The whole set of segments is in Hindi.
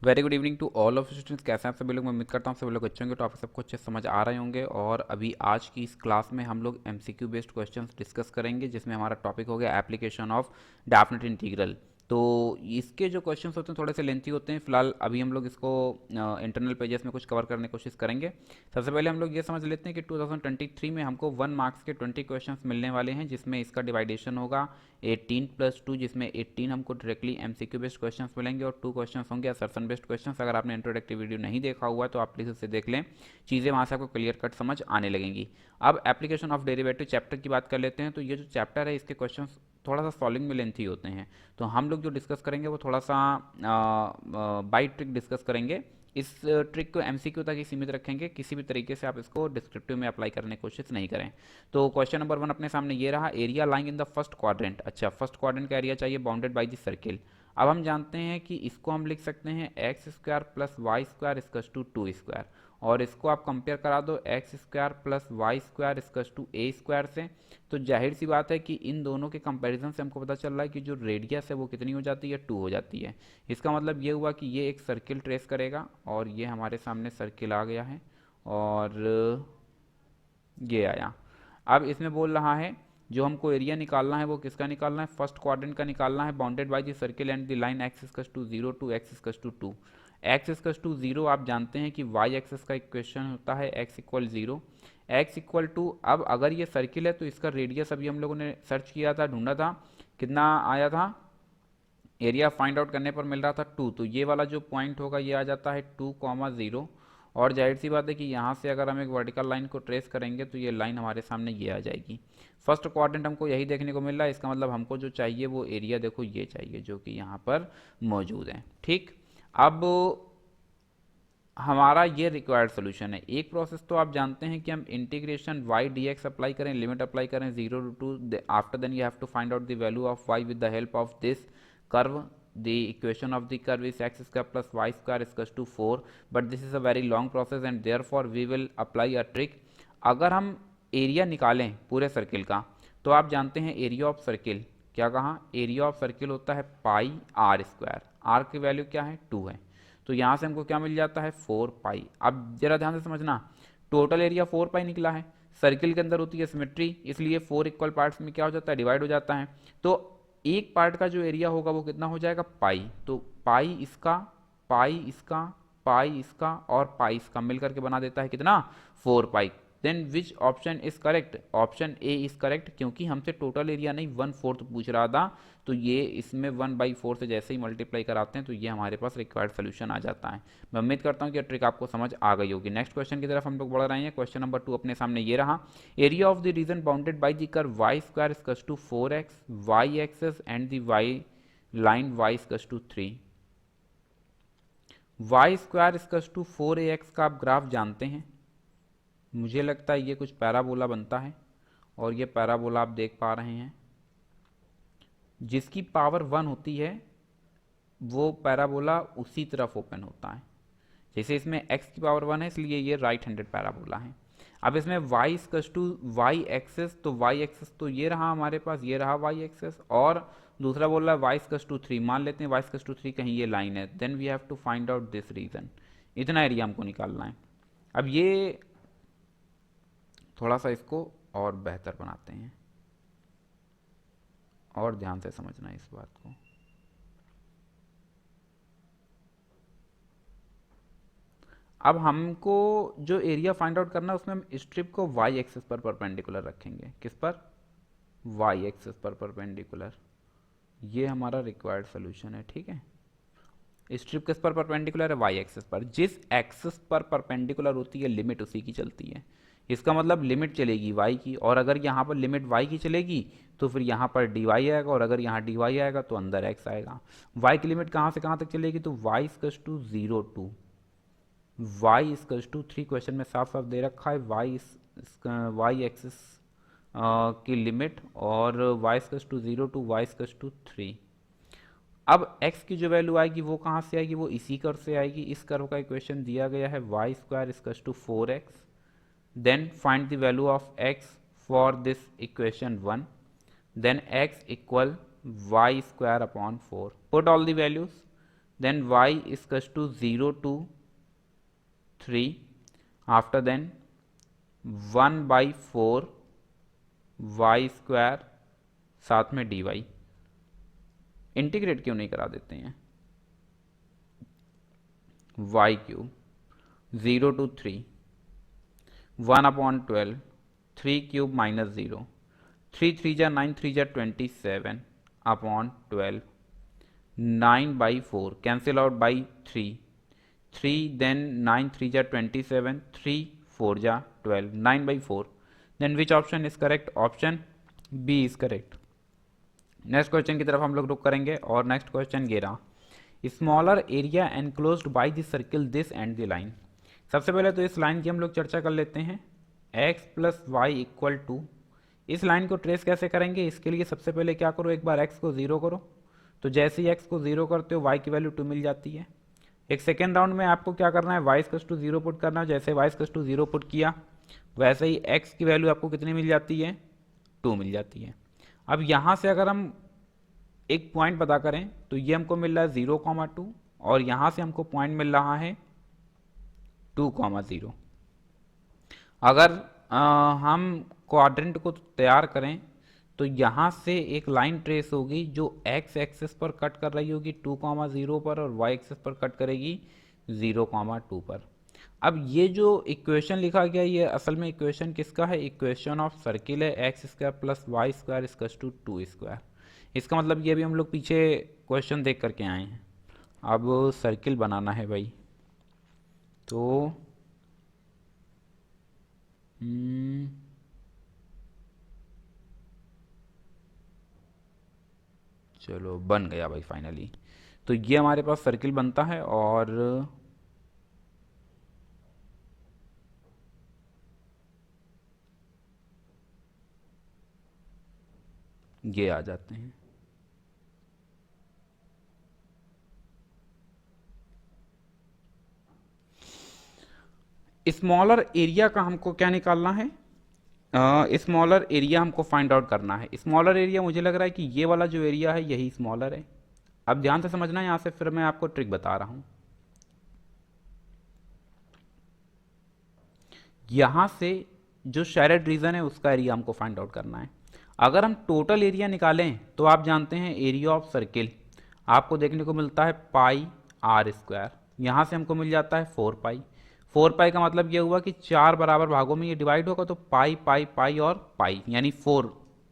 Very good evening to all of students. कैसे हैं आप सभी लोग? मैं उम्मीद करता हूँ सभी लोग अच्छे होंगे। तो आप सबको अच्छे समझ आ रहे होंगे। और अभी आज की इस क्लास में हम लोग एमसीक्यू बेस्ड क्वेश्चंस डिस्कस करेंगे, जिसमें हमारा टॉपिक हो गया एप्लीकेशन ऑफ डेफिनेट इंटीग्रल। तो इसके जो क्वेश्चंस होते हैं थोड़े से लेंथी होते हैं। फिलहाल अभी हम लोग इसको इंटरनल पेजेस में कुछ कवर करने की कोशिश करेंगे। सबसे पहले हम लोग ये समझ लेते हैं कि 2023 में हमको 1 मार्क्स के 20 क्वेश्चंस मिलने वाले हैं, जिसमें इसका डिवाइडेशन होगा 18+2, जिसमें 18 हमको डायरेक्टली एमसीक्यू बेस्ड क्वेश्चंस मिलेंगे और 2 क्वेश्चंस होंगे असर्शन बेस्ड क्वेश्चंस। अगर आपने इंट्रोडक्टिव वीडियो नहीं देखा हुआ है तो आप प्लीज़ उसे देख लें, चीज़ें वहाँ से आपको क्लियर कट समझ आने लगेंगी। अब एप्लीकेशन ऑफ डेरिवेटिव चैप्टर की बात कर लेते हैं। तो ये जो चैप्टर है इसके क्वेश्चन थोड़ा सा सॉल्विंग में लेंथी होते हैं, तो हम लोग जो डिस्कस करेंगे वो थोड़ा सा बाई ट्रिक डिस्कस करेंगे। इस ट्रिक को एमसीक्यू तक ही सीमित रखेंगे, किसी भी तरीके से आप इसको डिस्क्रिप्टिव में अप्लाई करने की कोशिश नहीं करें। तो क्वेश्चन नंबर 1 अपने सामने ये रहा, area lying in the first quadrant. अच्छा, फर्स्ट क्वाड्रेंट का एरिया चाहिए बाउंडेड बाई द सर्किल। अब हम जानते हैं कि इसको हम लिख सकते हैं x square plus Y square equals to 2 square, और इसको आप कंपेयर करा दो x square plus Y square equals to A square से। तो जाहिर सी बात है कि इन दोनों के कंपैरिजन से हमको पता चल रहा है कि जो रेडियस है वो कितनी हो जाती है, 2 हो जाती है। इसका मतलब ये हुआ कि ये एक सर्किल ट्रेस करेगा, और ये हमारे सामने सर्किल आ गया है और ये आया। अब इसमें बोल रहा है जो हमको एरिया निकालना है वो किसका निकालना है, फर्स्ट क्वाड्रेंट का निकालना है, bounded by the circle and the line x equals to 0 to x equals to 2। X equals to 0 आप जानते हैं कि वाई एक्सिस का इक्वेशन होता है x equal 0, x equal two. अब अगर ये सर्किल है तो इसका रेडियस अभी हम लोगों ने सर्च किया था, ढूंढा था, कितना आया था, एरिया फाइंड आउट करने पर मिल रहा था 2। तो ये वाला जो पॉइंट होगा ये आ जाता है 2,0। और जाहिर सी बात है कि यहाँ से अगर हम एक वर्टिकल लाइन को ट्रेस करेंगे तो ये लाइन हमारे सामने ये आ जाएगी। फर्स्ट क्वाड्रेंट हमको यही देखने को मिल रहा है। इसका मतलब हमको जो चाहिए वो एरिया देखो ये चाहिए, जो कि यहाँ पर मौजूद है। ठीक, अब हमारा ये रिक्वायर्ड सोल्यूशन है। एक प्रोसेस तो आप जानते हैं कि हम इंटीग्रेशन y dx अप्लाई करें, लिमिट अप्लाई करें 0 to 2, after then you have to find out the value of y with the help of this curve. The equation of the curve is x square plus Y square equals to 4, but this is a very long process and therefore we will apply a trick. अगर हम एरिया निकालें पूरे सर्किल का, तो आप जानते हैं एरिया ऑफ सर्किल क्या कहा, एरिया ऑफ सर्किल होता है पाई आर स्क्वायर। आर की वैल्यू क्या है, 2 है। तो यहाँ से हमको क्या मिल जाता है, 4 पाई। अब जरा ध्यान से समझना, टोटल एरिया 4 पाई निकला है। सर्किल के अंदर होती है सिमेट्री, इसलिए 4 इक्वल पार्ट्स में क्या हो जाता है, डिवाइड हो जाता है। तो एक पार्ट का जो एरिया होगा वो कितना हो जाएगा, पाई। तो पाई इसका, पाई इसका, पाई इसका और पाई इसका मिलकर के बना देता है कितना, 4 pi. Then which option is correct, option A is correct, क्योंकि हमसे टोटल एरिया नहीं 1/4 पूछ रहा था। तो ये इसमें 1/4 से जैसे ही मल्टीप्लाई कराते हैं तो ये हमारे पास रिक्वायर्ड सोल्यूशन आ जाता है। मैं उम्मीद करता हूँ कि ट्रिक आपको समझ आ गई होगी। नेक्स्ट क्वेश्चन की तरफ हम लोग बढ़ रहे हैं। क्वेश्चन नंबर 2 अपने सामने ये रहा, area of the region bounded by the curve y square equals to 4x y axis and the y line Y equals to 3। Y square equals to 4ax का आप ग्राफ जानते हैं। मुझे लगता है ये कुछ पैराबोला बनता है, और ये पैराबोला आप देख पा रहे हैं जिसकी पावर 1 होती है वो पैराबोला उसी तरफ ओपन होता है। जैसे इसमें x की पावर 1 है इसलिए ये राइट हैंडेड पैराबोला है। अब इसमें y equals to y axis, तो y एक्सेस तो ये रहा हमारे पास, ये रहा y एक्सेस, और दूसरा बोल रहा है y इक्वल्स टू 3। मान लेते हैं y इक्वल्स टू 3 कहीं ये लाइन है, then we have to find out this region. इतना एरिया हमको निकालना है। अब ये थोड़ा सा इसको और बेहतर बनाते हैं, और ध्यान से समझना इस बात को। अब हमको जो एरिया फाइंड आउट करना है उसमें हम स्ट्रिप को वाई एक्सिस पर परपेंडिकुलर रखेंगे। किस पर, वाई एक्सिस पर परपेंडिकुलर। ये हमारा रिक्वायर्ड सोल्यूशन है। ठीक है, स्ट्रिप किस पर परपेंडिकुलर है, वाई एक्सिस पर। जिस एक्सिस पर परपेंडिकुलर होती है लिमिट उसी की चलती है। इसका मतलब लिमिट चलेगी वाई की, और अगर यहाँ पर लिमिट वाई की चलेगी तो फिर यहाँ पर डी वाई आएगा, और अगर यहाँ डी वाई आएगा तो अंदर एक्स आएगा। वाई की लिमिट कहाँ से कहाँ तक चलेगी, तो y equals to 0 to y equals to 3। Question में साफ साफ दे रखा है वाई एक्सिस की लिमिट, और y equals to 0 to y equals to 3। अब x की जो वैल्यू आएगी वो कहाँ से आएगी, वो इसी कर्व से आएगी। इस कर्व का इक्वेशन दिया गया है y square equals to 4x। Then find the value of x for this equation 1, then x equal y square upon 4। Put all the values, then y is equals to 0 to 3, after then 1/4 y square साथ में dy। इंटीग्रेट क्यों नहीं करा देते हैं? y क्यूब 0 to 3 1/12 3 क्यूब माइनस 0 3 3 जा 9 3 जा 27 upon 12 9/4 cancel out by 3 3 then 9 3 जा 27 3 4 जा 12 9/4 then which option is correct? Option B is correct. Next question की तरफ हम लोग रुक करेंगे और नेक्स्ट क्वेश्चन ये रहा, smaller area enclosed by the circle this and the line. सबसे पहले तो इस लाइन की हम लोग चर्चा कर लेते हैं। x plus y equal to, इस लाइन को ट्रेस कैसे करेंगे? इसके लिए सबसे पहले क्या करो, एक बार x को 0 करो, तो जैसे ही x को 0 करते हो y की वैल्यू 2 मिल जाती है। एक सेकेंड राउंड में आपको क्या करना है, y इक्वल्स टू 0 पुट करना है। जैसे y इक्वल्स टू 0 पुट किया वैसे ही x की वैल्यू आपको कितनी मिल जाती है? 2 मिल जाती है। अब यहाँ से अगर हम एक पॉइंट पता करें तो ये हमको मिल रहा है 0,2 और यहाँ से हमको पॉइंट मिल रहा है 2,0। अगर हम क्वाड्रेंट को तैयार करें तो यहाँ से एक लाइन ट्रेस होगी जो x एक्सिस पर कट कर रही होगी 2,0 पर और y एक्सिस पर कट करेगी 0,2 पर। अब ये जो इक्वेशन लिखा गया ये असल में इक्वेशन किसका है? इक्वेशन ऑफ सर्किल है, x square plus Y square equals to 2 square. इसका मतलब ये भी हम लोग पीछे क्वेश्चन देख करके आए हैं। अब सर्किल बनाना है भाई, तो चलो बन गया भाई फाइनली। तो ये हमारे पास सर्किल बनता है और ये आ जाते हैं। स्मॉलर एरिया का हमको क्या निकालना है? स्मॉलर एरिया हमको फाइंड आउट करना है। स्मॉलर एरिया मुझे लग रहा है कि ये वाला जो एरिया है यही स्मॉलर है। अब ध्यान से समझना, यहाँ से फिर मैं आपको ट्रिक बता रहा हूँ। यहाँ से जो शेडेड रीजन है उसका एरिया हमको फाइंड आउट करना है। अगर हम टोटल एरिया निकालें तो आप जानते हैं एरिया ऑफ सर्किल आपको देखने को मिलता है पाई आर स्क्वायर। यहाँ से हमको मिल जाता है 4 पाई। 4 पाई का मतलब ये हुआ कि 4 बराबर भागों में ये डिवाइड होगा, तो पाई पाई पाई और पाई यानी 4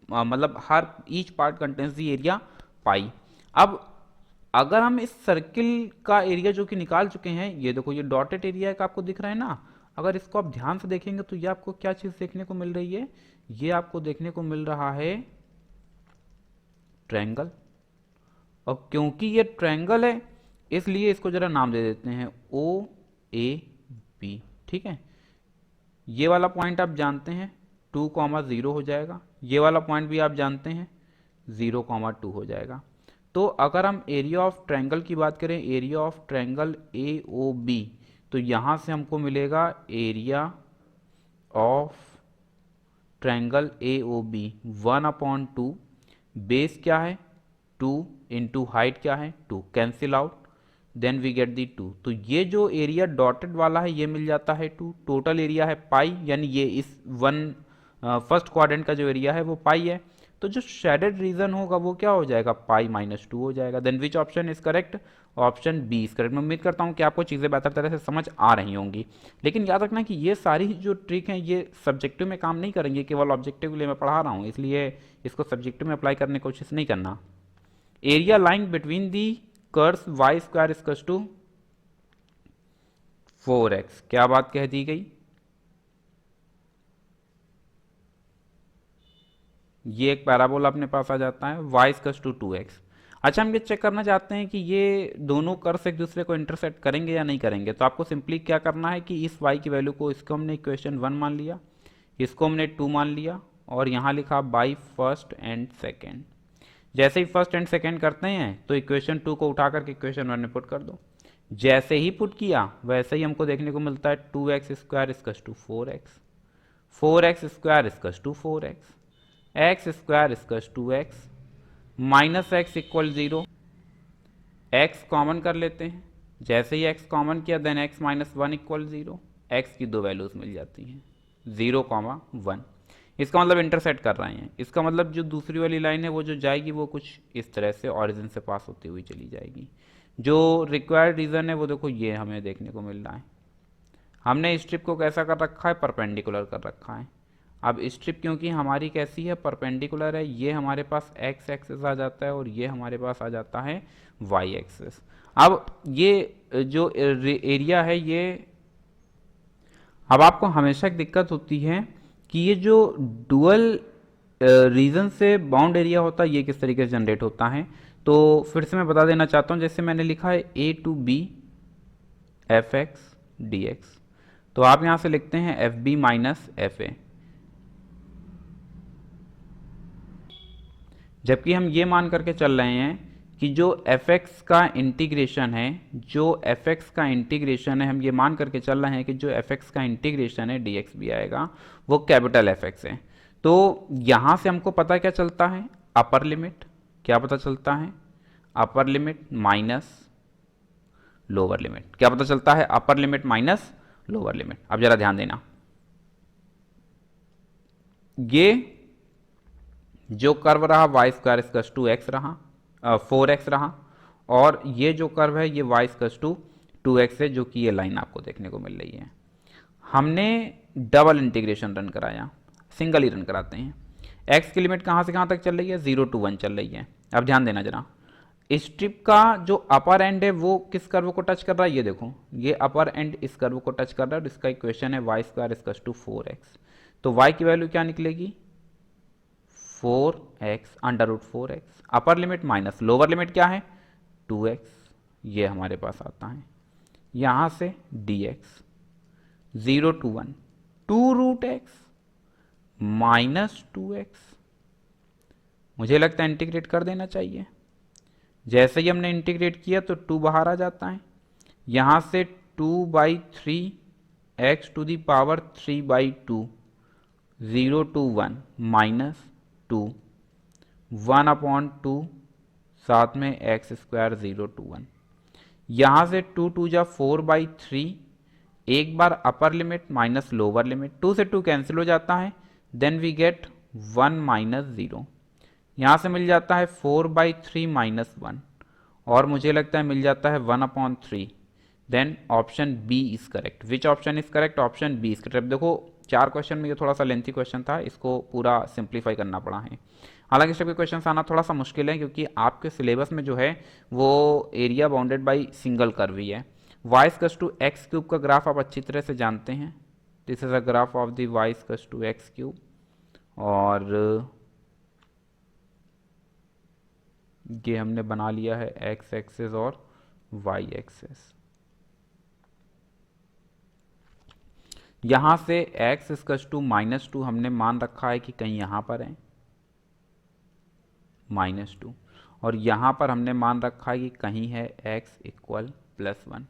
मतलब हर each part contains the area pi. अब अगर हम इस सर्किल का एरिया जो कि निकाल चुके हैं, ये देखो ये डॉटेड एरिया का आपको दिख रहा है ना, अगर इसको आप ध्यान से देखेंगे तो ये आपको क्या चीज देखने को मिल रही है? ये आपको देखने को मिल रहा है ट्रायंगल। और क्योंकि ये ट्रायंगल है इसलिए इसको जरा नाम दे देते हैं ओ ए बी। ठीक है, ये वाला पॉइंट आप जानते हैं 2,0 हो जाएगा, ये वाला पॉइंट भी आप जानते हैं 0,2 हो जाएगा। तो अगर हम एरिया ऑफ ट्रायंगल की बात करें, area of triangle A O B, तो यहाँ से हमको मिलेगा area of triangle A O B 1/2, base क्या है 2 इंटू हाइट क्या है 2, cancel out, then we get the 2। तो ये जो एरिया डॉटेड वाला है ये मिल जाता है 2। टोटल एरिया है पाई, यानी ये इस फर्स्ट क्वाड्रेंट का जो एरिया है वो पाई है। तो जो शेडेड रीजन होगा वो क्या हो जाएगा? पाई माइनस 2 हो जाएगा। Then which option is correct? Option B is correct. मैं उम्मीद करता हूँ कि आपको चीज़ें बेहतर तरह से समझ आ रही होंगी। लेकिन याद रखना कि ये सारी जो ट्रिक हैं ये सब्जेक्टिव में काम नहीं करेंगे, केवल ऑब्जेक्टिव के लिए मैं पढ़ा रहा हूँ, इसलिए इसको सब्जेक्टिव में अप्लाई करने की कोशिश नहीं करना। Area line between the curves y square equals to 4x, क्या बात कह दी गई? ये एक पैराबोला अपने पास आ जाता है y इक्वल्स टू 2x। अच्छा, हम ये चेक करना चाहते हैं कि ये दोनों कर्व्स एक दूसरे को इंटरसेक्ट करेंगे या नहीं करेंगे। तो आपको सिंपली क्या करना है कि इस y की वैल्यू को, इसको हमने इक्वेशन 1 मान लिया, इसको हमने 2 मान लिया और यहाँ लिखा बाई फर्स्ट एंड सेकेंड। जैसे ही फर्स्ट एंड सेकेंड करते हैं तो इक्वेशन 2 को उठा करके इक्वेशन 1 में पुट कर दो। जैसे ही पुट किया वैसे ही हमको देखने को मिलता है 2x square equals to 4x, 4x square equals to 4x, x square equals to x, minus x equal 0, x common कर लेते हैं, जैसे ही x कॉमन किया then x minus one equal zero, x की दो वैल्यूज़ मिल जाती हैं 0, 1। इसका मतलब इंटरसेक्ट कर रहे हैं, इसका मतलब जो दूसरी वाली लाइन है वो जो जाएगी वो कुछ इस तरह से ऑरिजिन से पास होती हुई चली जाएगी। जो रिक्वायर्ड रीज़न है वो देखो ये हमें देखने को मिल रहा है। हमने स्ट्रिप को कैसा कर रखा है, परपेंडिकुलर कर रखा है। अब स्ट्रिप क्योंकि हमारी कैसी है, परपेंडिकुलर है, ये हमारे पास x एक्सिस आ जाता है और ये हमारे पास आ जाता है y एक्सिस। अब ये जो एरिया है ये, अब आपको हमेशा एक दिक्कत होती है कि ये जो डुअल रीजन से बाउंड एरिया होता है ये किस तरीके से जनरेट होता है। तो फिर से मैं बता देना चाहता हूँ, जैसे मैंने लिखा है a to b f x d x, तो आप यहाँ से लिखते हैं f b minus f a, जबकि हम ये मान करके चल रहे हैं कि जो fx का इंटीग्रेशन है, जो fx का इंटीग्रेशन है, हम ये मान करके चल रहे हैं कि जो fx का इंटीग्रेशन है dx भी आएगा वो कैपिटल fx है। तो यहाँ से हमको पता क्या चलता है, अपर लिमिट क्या पता चलता है, upper limit minus lower limit, क्या पता चलता है, upper limit minus lower limit. अब जरा ध्यान देना, ये जो कर्व रहा y square equals to x रहा, 4x रहा, और ये जो कर्व है ये वाई इक्वल्स टू 2x है, जो कि ये लाइन आपको देखने को मिल रही है। हमने डबल इंटीग्रेशन रन कराया, सिंगल ही रन कराते हैं। x की लिमिट कहाँ से कहाँ तक चल रही है, 0 to 1 चल रही है। अब ध्यान देना जरा, स्ट्रिप का जो अपर एंड है वो किस कर्व को टच कर रहा है, ये देखो ये अपर एंड इस कर्व को टच कर रहा है और इसका इक्वेशन है y square equals to 4x। तो y की वैल्यू क्या निकलेगी, 4x under root 4x, upper limit minus lower limit क्या है 2x, ये हमारे पास आता है। यहाँ से dx 0 to 1 2 root x minus 2x, मुझे लगता है इंटीग्रेट कर देना चाहिए। जैसे ही हमने इंटीग्रेट किया तो 2 बाहर आ जाता है, यहाँ से 2/3 x to the power 3/2 0 to 1 minus 2 1/2 साथ में एक्स स्क्वायर 0 to 1, यहाँ से 2 2 जा 4/3, एक बार upper limit minus lower limit, 2 से 2 कैंसिल हो जाता है, देन वी गेट 1 माइनस 0, यहाँ से मिल जाता है 4/3 माइनस 1, और मुझे लगता है मिल जाता है 1/3। Then option B is correct. Which option is correct, option B is correct. देखो 4 क्वेश्चन में ये थोड़ा सा लेंथी क्वेश्चन था, इसको पूरा सिंप्लीफाई करना पड़ा है। हालांकि इस टाइप के क्वेश्चन आना थोड़ा सा मुश्किल है क्योंकि आपके सिलेबस में जो है वो area bounded by single curve ही है। Y equals to x cube का ग्राफ आप अच्छी तरह से जानते हैं, this is a graph of the y equals to x cube, और ये हमने बना लिया है एक्स एक्सिस और वाई एक्सिस। यहाँ से x इक्वल्स टू -2 हमने मान रखा है कि कहीं यहाँ पर है -2, और यहाँ पर हमने मान रखा है कि कहीं है x इक्वल +1।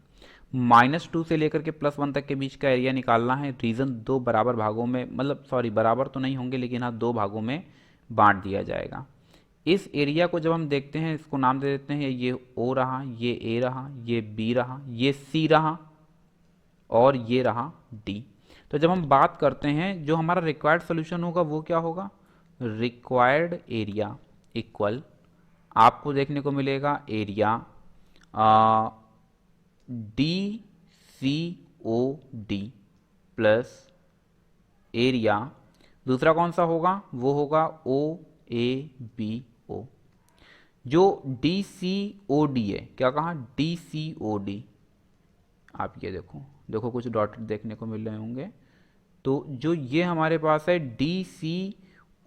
-2 से लेकर के +1 तक के बीच का एरिया निकालना है। रीजन 2 बराबर भागों में, मतलब सॉरी बराबर तो नहीं होंगे लेकिन हाँ 2 भागों में बांट दिया जाएगा। इस एरिया को जब हम देखते हैं इसको नाम दे देते हैं, ये O रहा, ये A रहा, ये B रहा, ये C रहा और ये रहा D। तो जब हम बात करते हैं जो हमारा रिक्वायर्ड सोल्यूशन होगा वो क्या होगा, रिक्वायर्ड एरिया इक्वल आपको देखने को मिलेगा area D C O D plus area, दूसरा कौन सा होगा, वो होगा ओ ए बी ओ। जो डी सी ओ डी है, क्या कहा, डी सी ओ डी, आप ये देखो कुछ डॉट देखने को मिल रहे होंगे। तो जो ये हमारे पास है डी सी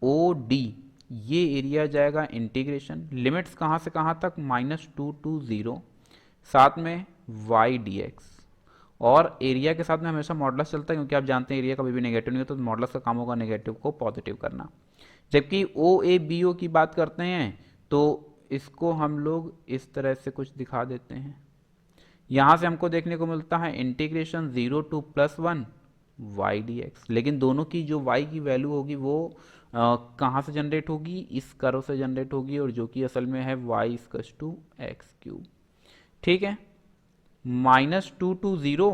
ओ डी, ये एरिया जाएगा इंटीग्रेशन, लिमिट्स कहाँ से कहाँ तक, -2 to 0, साथ में वाई डी एक्स, और एरिया के साथ में हमेशा मॉडुलस चलता है क्योंकि आप जानते हैं एरिया कभी भी नेगेटिव नहीं होता, तो मॉडुलस का काम होगा नेगेटिव को पॉजिटिव करना। जबकि ओ ए बी ओ की बात करते हैं तो इसको हम लोग इस तरह से कुछ दिखा देते हैं। यहाँ से हमको देखने को मिलता है integration 0 to +1 y d x, लेकिन दोनों की जो y की वैल्यू होगी वो कहाँ से जनरेट होगी, इस कर्व से जनरेट होगी, और जो कि असल में है y equals to x cube. ठीक है। -2 to 0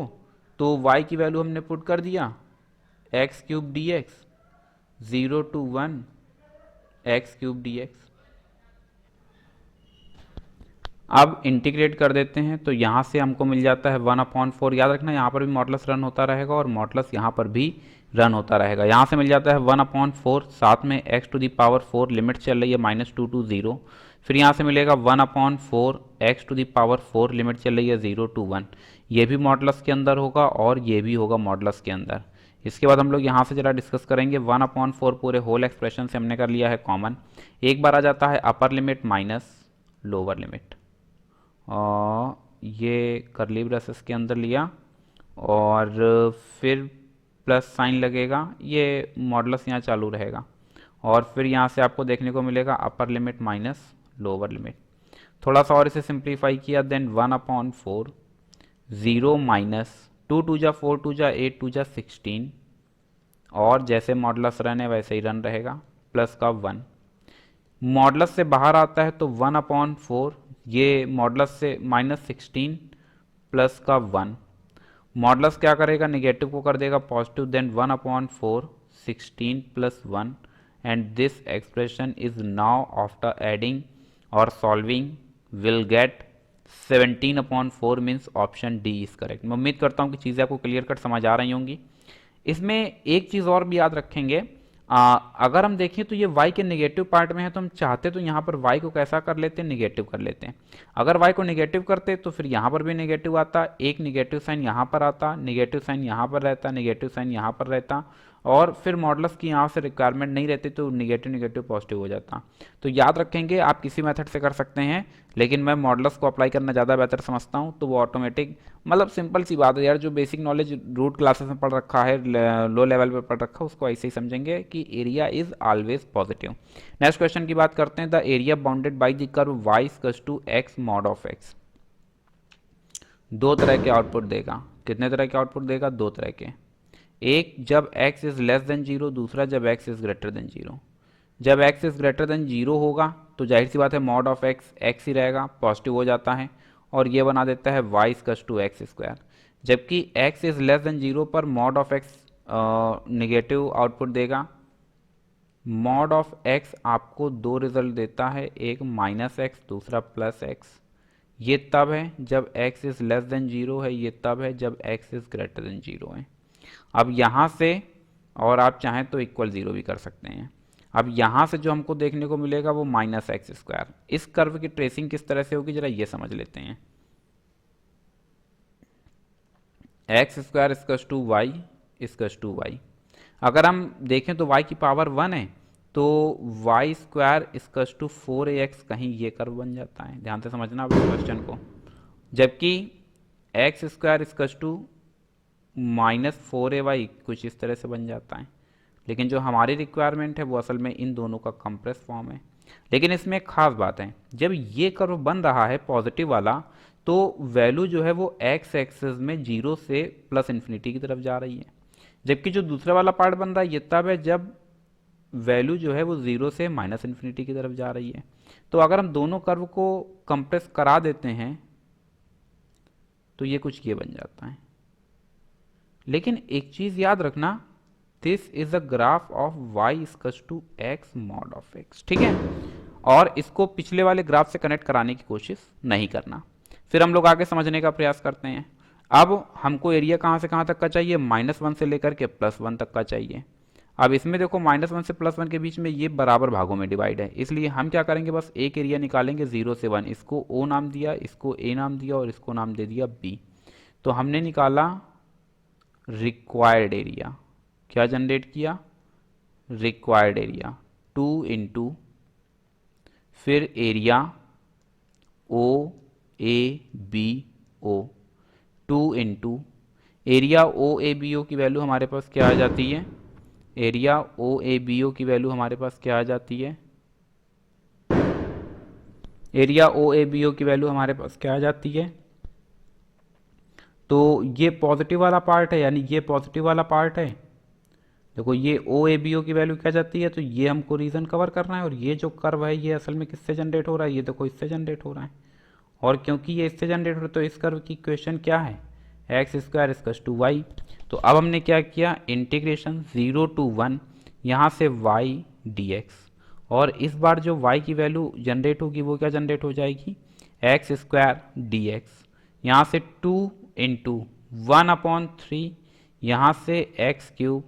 तो y की वैल्यू हमने पुट कर दिया x³ dx, 0 to 1 x³ dx। अब इंटीग्रेट कर देते हैं तो यहाँ से हमको मिल जाता है 1/4। याद रखना यहाँ पर भी मॉडुलस रन होता रहेगा और मॉडुलस यहाँ पर भी रन होता रहेगा। यहाँ से मिल जाता है 1/4, साथ में x⁴ लिमिट चल रही है -2 to 0। फिर यहाँ से मिलेगा 1/4 x⁴ लिमिट चल रही है 0 to 1। ये भी मॉडुलस के अंदर होगा और ये भी होगा मॉडुलस के अंदर। इसके बाद हम लोग यहाँ से जरा डिस्कस करेंगे। 1/4 पूरे होल एक्सप्रेशन से हमने कर लिया है कॉमन। एक बार आ जाता है upper limit minus lower limit, और ये करली ब्रेसेस के अंदर लिया और फिर प्लस साइन लगेगा, ये मॉडुलस यहाँ चालू रहेगा। और फिर यहाँ से आपको देखने को मिलेगा upper limit minus lower limit. थोड़ा सा और इसे सिंप्लीफाई किया, देन 1/4 0 माइनस 2 2 जा 4 2 जा 8 2 जा 16, और जैसे मॉडुलस रन है वैसे ही रन रहेगा, प्लस का 1। मॉडुलस से बाहर आता है तो 1/4, ये मॉडुलस से -16 प्लस का 1। मॉडुलस क्या करेगा, निगेटिव को कर देगा पॉजिटिव, देन 1/4 16 प्लस 1, and this expression is now after adding और solving will get 17/4, means option d is correct. मैं उम्मीद करता हूँ कि चीज़ें आपको क्लियर कट समझ आ रही होंगी। इसमें एक चीज़ और भी याद रखेंगे, अगर हम देखें तो ये y के नेगेटिव पार्ट में है, तो हम चाहते तो यहाँ पर y को कैसा कर लेते हैं, निगेटिव कर लेते हैं। अगर y को नेगेटिव करते तो फिर यहाँ पर भी नेगेटिव आता, एक निगेटिव साइन यहाँ पर आता, नेगेटिव साइन यहाँ पर रहता, नेगेटिव साइन यहाँ पर रहता, और फिर मॉडुलस की यहाँ से रिक्वायरमेंट नहीं रहती तो नेगेटिव नेगेटिव पॉजिटिव हो जाता। तो याद रखेंगे, आप किसी मेथड से कर सकते हैं, लेकिन मैं मॉडुलस को अप्लाई करना ज़्यादा बेहतर समझता हूँ। तो वो ऑटोमेटिक, मतलब सिंपल सी बात है यार, जो बेसिक नॉलेज रूट क्लासेस में पढ़ रखा है, लो लेवल पे पढ़ रखा है, उसको ऐसे ही समझेंगे कि area is always positive. Next question की बात करते हैं। The area bounded by the curve y equals to x mod of x। दो तरह के आउटपुट देगा। कितने तरह के आउटपुट देगा, दो तरह के। एक जब x इज लेस देन 0, दूसरा जब x इज ग्रेटर देन 0। जब x इज ग्रेटर देन 0 होगा तो जाहिर सी बात है मॉड ऑफ x ही रहेगा, पॉजिटिव हो जाता है, और ये बना देता है y इक्वल्स टू x²। जबकि x इज लेस देन 0 पर mod of x negative output देगा। मॉड ऑफ x आपको दो रिजल्ट देता है, एक -x, दूसरा +x। ये तब है जब x इज लेस देन 0 है, ये तब है जब x इज ग्रेटर देन 0 है। अब यहाँ से, और आप चाहें तो इक्वल 0 भी कर सकते हैं। अब यहाँ से जो हमको देखने को मिलेगा वो -x²। इस कर्व की ट्रेसिंग किस तरह से होगी, जरा ये समझ लेते हैं। x² equals to y equals to y। अगर हम देखें तो y की पावर 1 है, तो y² इक्वल्स टू 4ax, कहीं ये कर्व बन जाता है, ध्यान से समझना आप इस क्वेश्चन को। जबकि x² इक्वल्स टू -4ay कुछ इस तरह से बन जाता है। लेकिन जो हमारी रिक्वायरमेंट है वो असल में इन दोनों का कंप्रेस फॉर्म है। लेकिन इसमें एक खास बात है, जब ये कर्व बन रहा है पॉजिटिव वाला, तो वैल्यू जो है वो x एक्सिस में 0 से +∞ की तरफ जा रही है। जबकि जो दूसरा वाला पार्ट बन रहा है ये तब है जब वैल्यू जो है वो 0 से -∞ की तरफ जा रही है। तो अगर हम दोनों कर्व को कंप्रेस करा देते हैं तो ये कुछ ये बन जाता है। लेकिन एक चीज याद रखना, this is a graph of y equals to x mod of x, ठीक है। और इसको पिछले वाले ग्राफ से कनेक्ट कराने की कोशिश नहीं करना। फिर हम लोग आगे समझने का प्रयास करते हैं। अब हमको एरिया कहाँ से कहाँ तक का चाहिए, -1 से लेकर के +1 तक का चाहिए। अब इसमें देखो -1 से +1 के बीच में ये बराबर भागों में डिवाइड है, इसलिए हम क्या करेंगे, बस एक एरिया निकालेंगे 0 से 1। इसको O नाम दिया, इसको A नाम दिया, और इसको नाम दे दिया B। तो हमने निकाला रिक्वायर्ड एरिया। क्या जनरेट किया, रिक्वायर्ड एरिया 2 इंटू फिर area OABO 2 into area OABO की वैल्यू हमारे पास क्या आ जाती है, एरिया OABO की वैल्यू हमारे पास क्या आ जाती है, एरिया OABO की वैल्यू हमारे पास क्या आ जाती है। तो ये पॉजिटिव वाला पार्ट है, यानी ये पॉजिटिव वाला पार्ट है। देखो ये OABO की वैल्यू क्या जाती है, तो ये हमको रीजन कवर करना है। और ये जो कर्व है ये असल में किससे जनरेट हो रहा है, ये देखो इससे जनरेट हो रहा है। और क्योंकि ये इससे जनरेट हो रहा है तो इस कर्व की इक्वेशन क्या है, x square equals to y. तो अब हमने क्या किया, इंटीग्रेशन 0 टू 1 यहाँ से y dx, और इस बार जो y की वैल्यू जनरेट होगी वो क्या जनरेट हो जाएगी, एक्स स्क्वायर डी एक्स, यहाँ से 2 इंटू 1/3 यहाँ से x cube,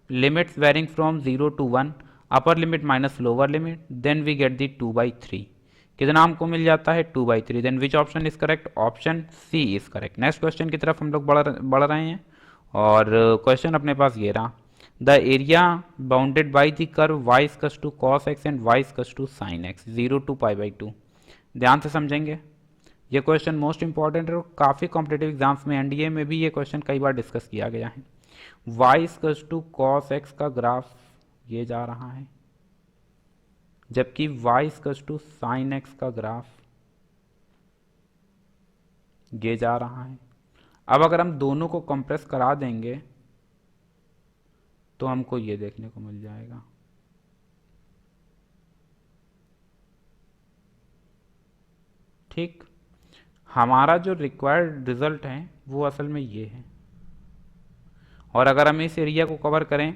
limits varying from 0 to 1, upper limit minus lower limit, then we get the 2/3। कितना हमको मिल जाता है, 2/3। Then which option is correct, option C is correct. Next question की तरफ हम लोग बढ़ रहे हैं, और क्वेश्चन अपने पास ये रहा, the area bounded by the curve y equals to cos x and y equals to sin x 0 to π/2। ध्यान से समझेंगे, ये क्वेश्चन मोस्ट इंपॉर्टेंट है और काफ़ी कॉम्पिटेटिव एग्जाम्स में, एनडीए में भी ये क्वेश्चन कई बार डिस्कस किया गया है। y equals to cos x का ग्राफ ये जा रहा है, जबकि y equals to sin x का ग्राफ ये जा रहा है। अब अगर हम दोनों को कंप्रेस करा देंगे तो हमको ये देखने को मिल जाएगा। ठीक, हमारा जो रिक्वायर्ड रिजल्ट है वो असल में ये है, और अगर हम इस एरिया को कवर करें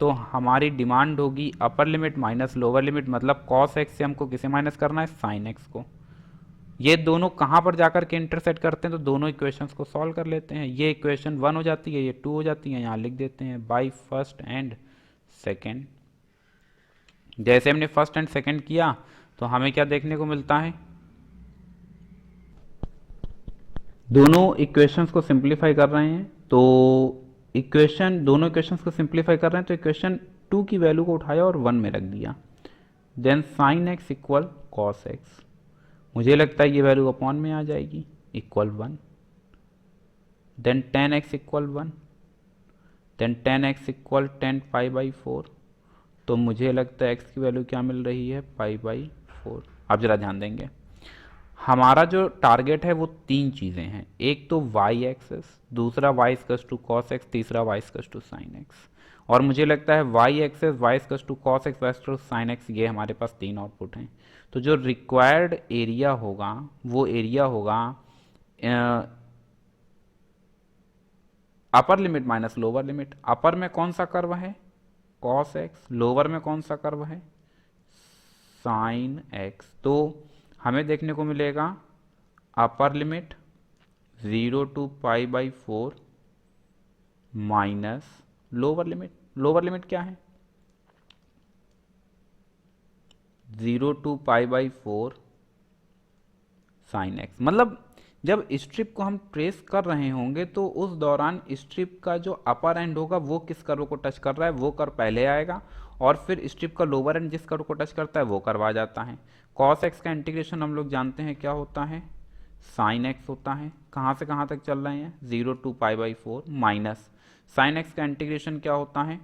तो हमारी डिमांड होगी अपर लिमिट माइनस लोअर लिमिट, मतलब cos x से हमको किसे माइनस करना है, sin x को। ये दोनों कहाँ पर जाकर के इंटरसेक्ट करते हैं, तो दोनों इक्वेशंस को सॉल्व कर लेते हैं। ये इक्वेशन 1 हो जाती है, ये 2 हो जाती है, यहाँ लिख देते हैं बाई फर्स्ट एंड सेकेंड। जैसे हमने फर्स्ट एंड सेकेंड किया तो हमें क्या देखने को मिलता है, दोनों इक्वेशंस को सिंप्लीफाई कर रहे हैं, तो दोनों इक्वेशंस को सिंप्लीफाई कर रहे हैं, तो इक्वेशन 2 की वैल्यू को उठाया और 1 में रख दिया। Then sine x equal cos x, मुझे लगता है ये वैल्यू अपॉन में आ जाएगी, equal 1। Then tan x equal 1, then tan x equal 10 π/4, तो मुझे लगता है एक्स की वैल्यू क्या मिल रही है, π/4। आप जरा ध्यान देंगे, हमारा जो टारगेट है वो 3 चीज़ें हैं, एक तो वाई एक्सेस, दूसरा y equals to cos x, तीसरा y equals to sine x. और मुझे लगता है y axis, y equals to cos x, Y equals to sine x, ये हमारे पास 3 आउटपुट हैं। तो जो रिक्वायर्ड एरिया होगा वो एरिया होगा upper limit minus lower limit. Upper में कौन सा कर्व है, कॉस एक्स, लोअर में कौन सा कर्व है, साइन एक्स। तो हमें देखने को मिलेगा upper limit 0 to π/4 minus lower limit, lower limit क्या है, 0 टू π/4 साइन एक्स। मतलब जब स्ट्रिप को हम ट्रेस कर रहे होंगे तो उस दौरान स्ट्रिप का जो अपर एंड होगा वो किस कर्व को टच कर रहा है, वो कर्व पहले आएगा, और फिर स्ट्रिप का लोअर एंड जिस कर्व को टच करता है वो कर्व आ जाता है। कॉस एक्स का इंटीग्रेशन हम लोग जानते हैं क्या होता है, साइन एक्स होता है। कहाँ से कहाँ तक चल रहे हैं, 0 टू π/4 माइनस साइन एक्स का इंटीग्रेशन क्या होता है,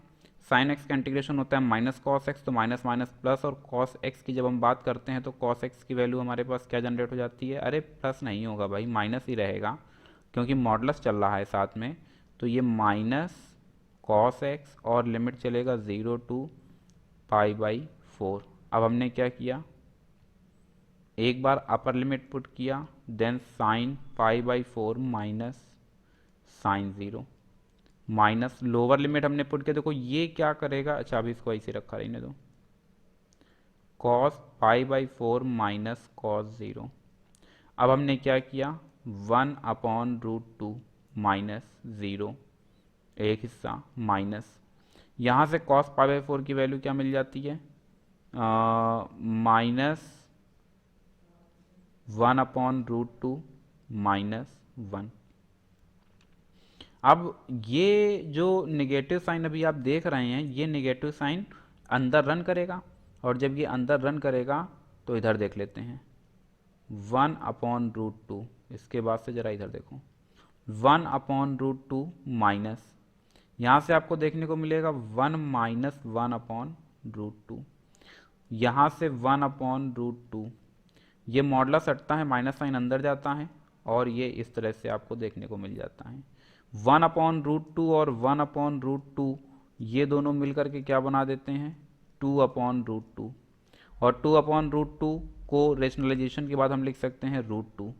साइन एक्स का इंटीग्रेशन होता है माइनस कॉस एक्स, तो माइनस माइनस प्लस, और कॉस एक्स की जब हम बात करते हैं तो कॉस एक्स की वैल्यू हमारे पास क्या जनरेट हो जाती है, अरे प्लस नहीं होगा भाई, माइनस ही रहेगा क्योंकि मॉडुलस चल रहा है साथ में। तो ये माइनस कॉस एक्स और लिमिट चलेगा 0 टू π/4। अब हमने क्या किया, एक बार अपर लिमिट पुट किया, then sine π/4 minus sine 0, minus lower limit हमने पुट किया। देखो ये क्या करेगा, अच्छा अभी इसको ऐसे रखा रहने दो, कॉस π/4 माइनस कॉस 0। अब हमने क्या किया, 1/√2 माइनस 0, एक हिस्सा माइनस, यहाँ से कॉस π/4 की वैल्यू क्या मिल जाती है, माइनस 1/√2 माइनस 1। अब ये जो नेगेटिव साइन अभी आप देख रहे हैं, ये नेगेटिव साइन अंदर रन करेगा, और जब ये अंदर रन करेगा तो इधर देख लेते हैं 1/√2, इसके बाद से ज़रा इधर देखो 1/√2 माइनस, यहाँ से आपको देखने को मिलेगा 1 माइनस 1/√2, यहाँ से 1/√2, ये मॉडुलस हटता है, माइनस साइन अंदर जाता है, और ये इस तरह से आपको देखने को मिल जाता है। 1/√2 और 1/√2 ये दोनों मिलकर के क्या बना देते हैं, 2/√2, और 2/√2 को रेशनलाइजेशन के बाद हम लिख सकते हैं √2।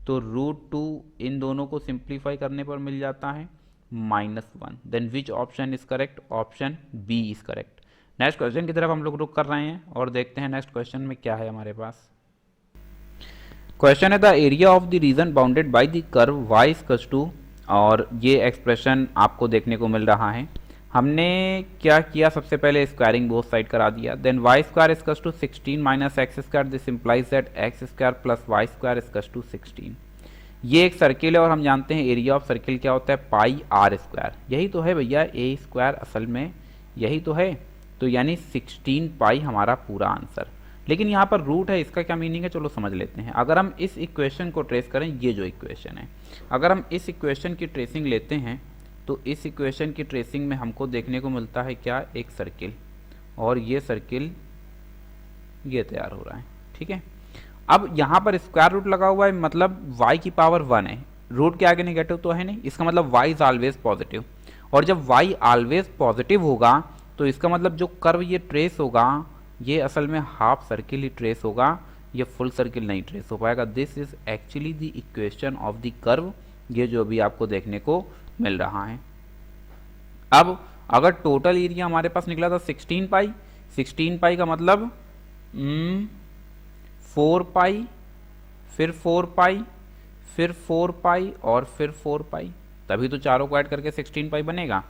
तो √2 इन दोनों को सिंप्लीफाई करने पर मिल जाता है -1। Then which option is correct? Option B is correct. Next question की तरफ हम लोग रुक कर रहे हैं और देखते हैं नेक्स्ट क्वेश्चन में क्या है हमारे पास। क्वेश्चन है the area of the region bounded by the curve y equals to, और ये एक्सप्रेशन आपको देखने को मिल रहा है। हमने क्या किया, सबसे पहले स्क्वायरिंग बोथ साइड करा दिया। Then Y square equals to 16 minus X square, this implies that X square plus Y square equals to 16। ये एक सर्किल है और हम जानते हैं एरिया ऑफ सर्किल क्या होता है, पाई आर स्क्वायर। यही तो है भैया ए स्क्वायर, असल में यही तो है। तो यानी 16 पाई हमारा पूरा आंसर। लेकिन यहाँ पर रूट है, इसका क्या मीनिंग है, चलो समझ लेते हैं। अगर हम इस इक्वेशन को ट्रेस करें, ये जो इक्वेशन है, अगर हम इस इक्वेशन की ट्रेसिंग लेते हैं तो इस इक्वेशन की ट्रेसिंग में हमको देखने को मिलता है क्या, एक सर्किल, और ये सर्किल ये तैयार हो रहा है। ठीक है, अब यहाँ पर स्क्वायर रूट लगा हुआ है, मतलब y की पावर 1 है, रूट के आगे नेगेटिव तो है नहीं, इसका मतलब y इज ऑलवेज पॉजिटिव। और जब y ऑलवेज पॉजिटिव होगा तो इसका मतलब जो कर्व ये ट्रेस होगा, ये असल में हाफ सर्किल ही ट्रेस होगा, ये फुल सर्किल नहीं ट्रेस हो पाएगा। This is actually the equation of the curve, ये जो अभी आपको देखने को मिल रहा है। अब अगर टोटल एरिया हमारे पास निकला था 16 पाई, 16 पाई का मतलब 4 पाई, फिर 4 पाई, फिर 4 पाई और फिर 4 पाई, तभी तो चारों को ऐड करके 16 पाई बनेगा।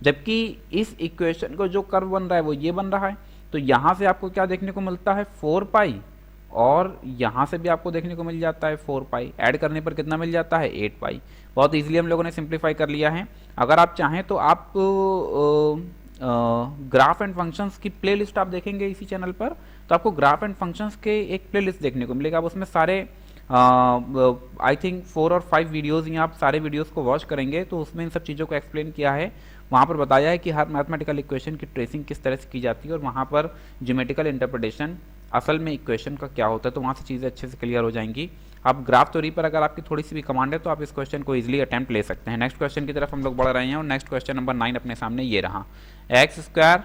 जबकि इस इक्वेशन को जो कर्व बन रहा है वो ये बन रहा है, तो यहाँ से आपको क्या देखने को मिलता है, 4 पाई, और यहाँ से भी आपको देखने को मिल जाता है 4 पाई। ऐड करने पर कितना मिल जाता है, 8 पाई। बहुत इजीली हम लोगों ने सिंप्लीफाई कर लिया है। अगर आप चाहें तो आप ग्राफ एंड फंक्शंस की प्लेलिस्ट आप देखेंगे इसी चैनल पर, तो आपको ग्राफ एंड फंक्शंस के एक प्लेलिस्ट देखने को मिलेगा। आप उसमें सारे आई थिंक 4 और 5 वीडियोज़, या आप सारे वीडियोज़ को वॉच करेंगे तो उसमें इन सब चीज़ों को एक्सप्लेन किया है। वहाँ पर बताया है कि हर मैथमेटिकल इक्वेशन की ट्रेसिंग किस तरह से की जाती है, और वहाँ पर ज्योमेट्रिकल इंटरप्रिटेशन असल में इक्वेशन का क्या होता है, तो वहाँ से चीज़ें अच्छे से क्लियर हो जाएंगी। अब ग्राफ थ्योरी पर अगर आपकी थोड़ी सी भी कमांड है तो आप इस क्वेश्चन को इजीली अटेम्प्ट ले सकते हैं। नेक्स्ट क्वेश्चन की तरफ हम लोग बढ़ रहे हैं, और नेक्स्ट क्वेश्चन नंबर 9 अपने सामने ये रहा। X square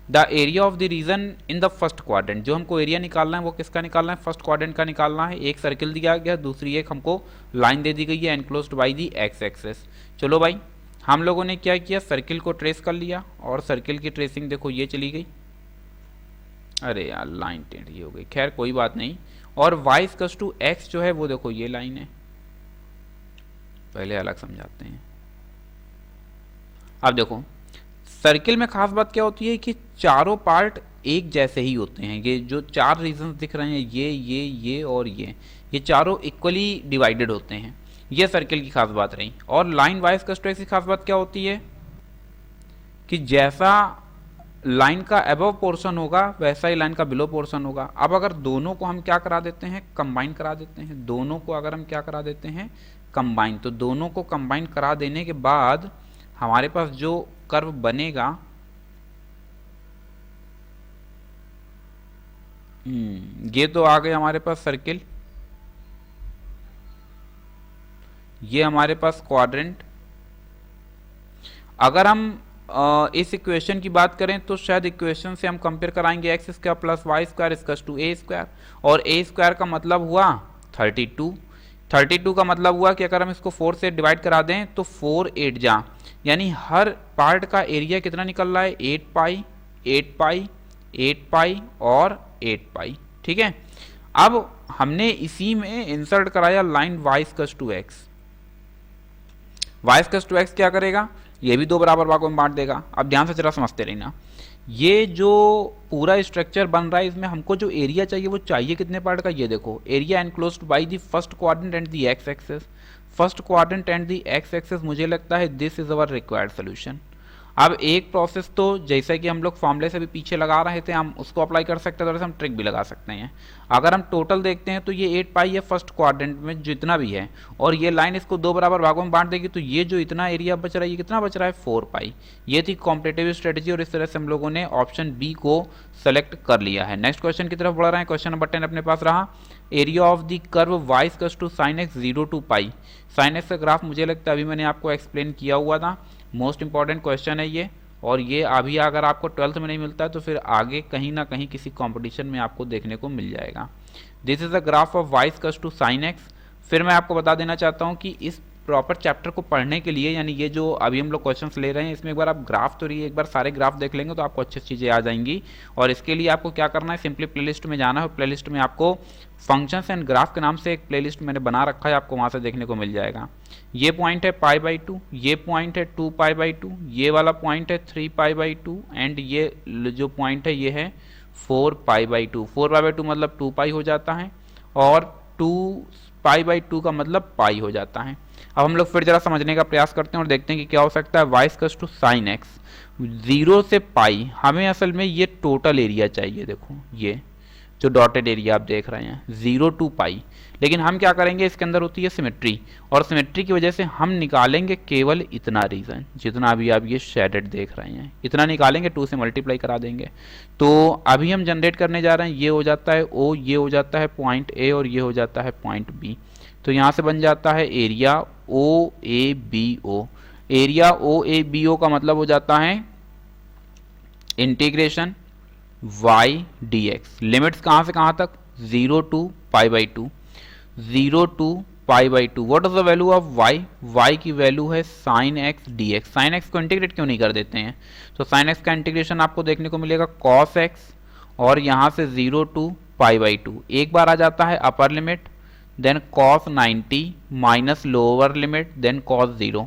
the area of the region in the first quadrant. जो हमको एरिया निकालना है वो किसका निकालना है, फर्स्ट क्वाड्रेंट का निकालना है। एक सर्किल दिया गया, दूसरी एक हमको लाइन दे दी गई है enclosed by the X axis. चलो भाई, हम लोगों ने क्या किया, सर्किल को ट्रेस कर लिया, और सर्किल की ट्रेसिंग देखो ये चली गई। अरे यार लाइन टेढ़ी हो गई, खैर कोई बात नहीं। और y इक्वल्स टू एक्स जो है वो देखो ये लाइन है, पहले अलग समझाते हैं। अब देखो सर्किल में खास बात क्या होती है कि चारों पार्ट एक जैसे ही होते हैं। ये जो 4 रीजन्स दिख रहे हैं, ये और ये चारों इक्वली डिवाइडेड होते हैं। ये सर्किल की खास बात रही। और लाइन वाइज कस्टोएक्स की खास बात क्या होती है कि जैसा लाइन का अबव पोर्शन होगा वैसा ही लाइन का बिलो पोर्शन होगा। अब अगर दोनों को हम क्या करा देते हैं, कंबाइन करा देते हैं। दोनों को अगर हम क्या करा देते हैं, कंबाइन, तो दोनों को कंबाइन करा देने के बाद हमारे पास जो कर्व बनेगा, ये तो आ गए हमारे पास सर्किल, ये हमारे पास क्वाड्रेंट। अगर हम इस इक्वेशन की बात करें तो शायद इक्वेशन से हम कंपेयर कराएंगे X square plus Y square equals to A square, और ए स्क्वायर का मतलब हुआ 32। 32 का मतलब हुआ कि अगर हम इसको 4 से डिवाइड करा दें तो 4 8 जा, यानी हर पार्ट का एरिया कितना निकल रहा है, 8 पाई 8 पाई 8 पाई और 8 पाई। ठीक है, अब हमने इसी में इंसर्ट कराया line Y equals to X. Y equals to X क्या करेगा, ये भी 2 बराबर भागों में बांट देगा। अब ध्यान से जरा समझते रहना, ये जो पूरा स्ट्रक्चर बन रहा है इसमें हमको जो एरिया चाहिए वो चाहिए कितने पार्ट का, ये देखो area enclosed by the first quadrant and the x axis. First quadrant and the x axis, मुझे लगता है this is our required solution. अब एक प्रोसेस तो जैसा कि हम लोग फॉर्मूले से भी पीछे लगा रहे थे, हम उसको अप्लाई कर सकते हैं, तो हम ट्रिक भी लगा सकते हैं। अगर हम टोटल देखते हैं तो ये 8 पाई है फर्स्ट क्वाड्रेंट में जितना भी है, और ये लाइन इसको 2 बराबर भागों में बांट देगी, तो ये जो इतना एरिया बच रहा है, ये कितना बच रहा है, 4 पाई। ये थी कॉम्पिटेटिव स्ट्रेटेजी, और इस तरह से हम लोगों ने ऑप्शन बी को सेलेक्ट कर लिया है। नेक्स्ट क्वेश्चन की तरफ बढ़ रहे हैं। क्वेश्चन नंबर 10 अपने पास रहा, area of the curve Y equals to sine X 0 to pi. Sine X का ग्राफ मुझे लगता है अभी मैंने आपको एक्सप्लेन किया हुआ था। मोस्ट इंपॉर्टेंट क्वेश्चन है ये, और ये अभी अगर आपको 12th में नहीं मिलता है तो फिर आगे कहीं ना कहीं किसी कंपटीशन में आपको देखने को मिल जाएगा। This is the graph of Y equals to sine X. फिर मैं आपको बता देना चाहता हूँ कि इस प्रॉपर चैप्टर को पढ़ने के लिए, यानी ये जो अभी हम लोग क्वेश्चंस ले रहे हैं, इसमें एक बार आप ग्राफ तो एक बार सारे ग्राफ देख लेंगे तो आपको अच्छी चीज़ें आ जाएंगी। और इसके लिए आपको क्या करना है, सिंपली प्लेलिस्ट में जाना है। प्लेलिस्ट में आपको फंक्शंस एंड ग्राफ के नाम से एक प्लेलिस्ट मैंने बना रखा है, आपको वहाँ से देखने को मिल जाएगा। ये पॉइंट है π/2, ये पॉइंट है 2π/2, ये वाला पॉइंट है 3π/2 एंड ये जो पॉइंट है ये है 4π/2। 4π/2 मतलब 2π हो जाता है और 2π/2 का मतलब पाई हो जाता है। अब हम लोग फिर जरा समझने का प्रयास करते हैं और देखते हैं कि क्या हो सकता है। y equals to sine X, 0 से पाई, हमें असल में ये टोटल एरिया चाहिए। देखो ये जो डॉटेड एरिया आप देख रहे हैं 0 टू पाई, लेकिन हम क्या करेंगे, इसके अंदर होती है सिमेट्री, और सिमेट्री की वजह से हम निकालेंगे केवल इतना रीजन जितना अभी आप ये शेडेड देख रहे हैं, इतना निकालेंगे, 2 से मल्टीप्लाई करा देंगे। तो अभी हम जनरेट करने जा रहे हैं, ये हो जाता है O, ये हो जाता है पॉइंट A और ये हो जाता है पॉइंट B। तो यहाँ से बन जाता है एरिया OABO। एरिया OABO का मतलब हो जाता है इंटीग्रेशन y dx। लिमिट्स कहाँ से कहाँ तक, 0 to π/2, 0 to π/2। What is the value of y, y की वैल्यू है sine x dx। Sine x को इंटीग्रेट क्यों नहीं कर देते हैं, तो साइन एक्स का इंटीग्रेशन आपको देखने को मिलेगा cos x और यहाँ से 0 टू π/2। एक बार आ जाता है upper limit, then cos 90 minus lower limit, then cos 0।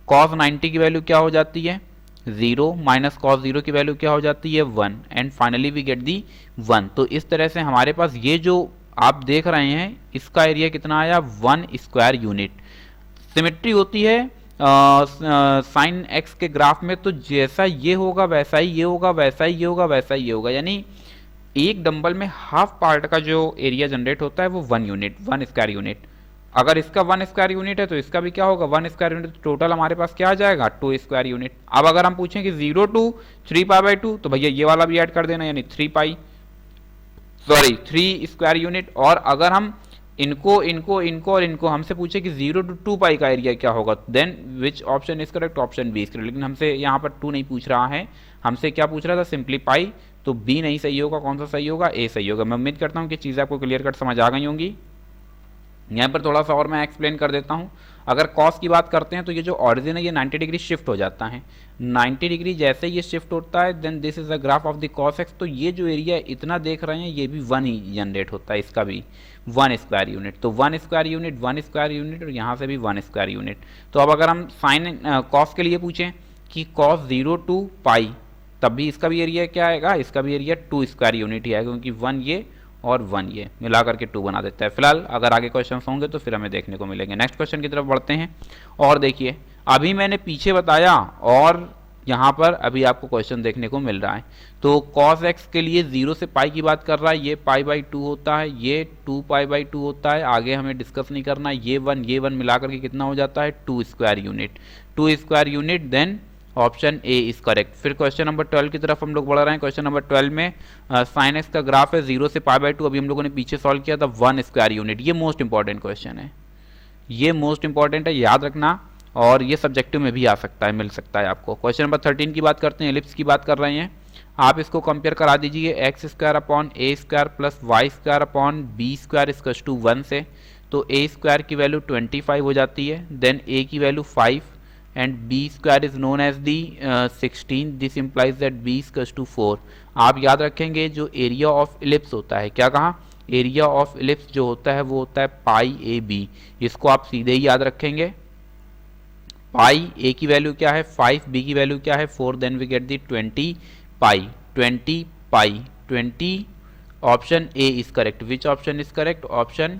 cos 90 की वैल्यू क्या हो जाती है, 0 माइनस cos 0 की वैल्यू क्या हो जाती है, 1 and finally we get the 1। तो इस तरह से हमारे पास ये जो आप देख रहे हैं इसका एरिया कितना आया, 1 स्क्वायर यूनिट। सिमेट्री होती है साइन एक्स के ग्राफ में, तो जैसा ये होगा वैसा ही ये होगा, वैसा ही ये होगा, वैसा ही ये होगा, यानी एक डंबल में हाफ पार्ट का जो एरिया जनरेट होता है वो 1 यूनिट, 1 स्क्वायर यूनिट। अगर इसका 1 स्क्वायर यूनिट है तो इसका भी क्या होगा, 1 स्क्वायर यूनिट। टोटल हमारे पास क्या आ जाएगा, 2 स्क्वायर यूनिट। अब अगर हम पूछें कि 0 टू 3π/2 तो भैया ये वाला भी ऐड कर देना, यानी 3 स्क्वायर यूनिट। और अगर हम इनको इनको इनको और इनको हमसे पूछे कि 0 टू 2π का एरिया क्या होगा, then which option is correct, option B is correct. लेकिन हमसे यहाँ पर 2 नहीं पूछ रहा है, हमसे क्या पूछ रहा था, सिंपली पाई। तो बी नहीं सही होगा, कौन सा सही होगा, ए सही होगा। मैं उम्मीद करता हूँ कि चीज़ें आपको क्लियर कट समझ आ गई होंगी। यहाँ पर थोड़ा सा और मैं एक्सप्लेन कर देता हूँ। अगर कॉस की बात करते हैं तो ये जो ऑरिजिन है ये 90 डिग्री शिफ्ट हो जाता है। 90 डिग्री जैसे ये शिफ्ट होता है then this is the graph of the cos X. तो ये जो एरिया इतना देख रहे हैं ये भी 1 ही जनरेट होता है, इसका भी 1 स्क्वायर यूनिट। तो 1 स्क्वायर यूनिट, 1 स्क्वायर यूनिट और यहाँ से भी 1 स्क्वायर यूनिट। तो अब अगर हम साइन कॉस के लिए पूछें कि कॉस 0 टू पाई, तब भी इसका भी एरिया क्या आएगा, इसका भी एरिया 2 स्क्वायर यूनिट ही आएगा, क्योंकि 1 ये और 1 ये मिला करके 2 बना देता है। फिलहाल अगर आगे क्वेश्चन होंगे तो फिर हमें देखने को मिलेंगे। नेक्स्ट क्वेश्चन की तरफ बढ़ते हैं। और देखिए अभी मैंने पीछे बताया और यहाँ पर अभी आपको क्वेश्चन देखने को मिल रहा है। तो cos x के लिए 0 से पाई की बात कर रहा है, ये π/2 होता है, ये 2π/2 होता है, आगे हमें डिस्कस नहीं करना। ये 1 मिला करके कितना हो जाता है, 2 square unit, 2 square unit. Then option A is correct. फिर क्वेश्चन नंबर 12 की तरफ हम लोग बढ़ रहे हैं। क्वेश्चन नंबर 12 में साइन एक्स का ग्राफ है 0 से π/2, अभी हम लोगों ने पीछे सॉल्व किया था, 1 स्क्वायर यूनिट। ये मोस्ट इंपॉर्टेंट क्वेश्चन है, ये मोस्ट इंपॉर्टेंट है, याद रखना। और ये सब्जेक्टिव में भी आ सकता है, मिल सकता है आपको। क्वेश्चन नंबर 13 की बात करते हैं, एलिप्स की बात कर रहे हैं। आप इसको कंपेयर करा दीजिए X square upon A square plus Y square upon B square equals to 1 से। तो ए स्क्वायर की वैल्यू 25 हो जाती है, देन ए की value 5 and B square is known as the 16। This implies that B equals to 4। आप याद रखेंगे जो एरिया ऑफ इलिप्स होता है, क्या कहा, एरिया ऑफ इलिप्स जो होता है वो होता है पाई ए बी। इसको आप सीधे ही याद रखेंगे। पाई ए की वैल्यू क्या है 5, बी की वैल्यू क्या है 4, then we get the 20 pi, 20 pi, 20। Option A is correct. Which option is correct, option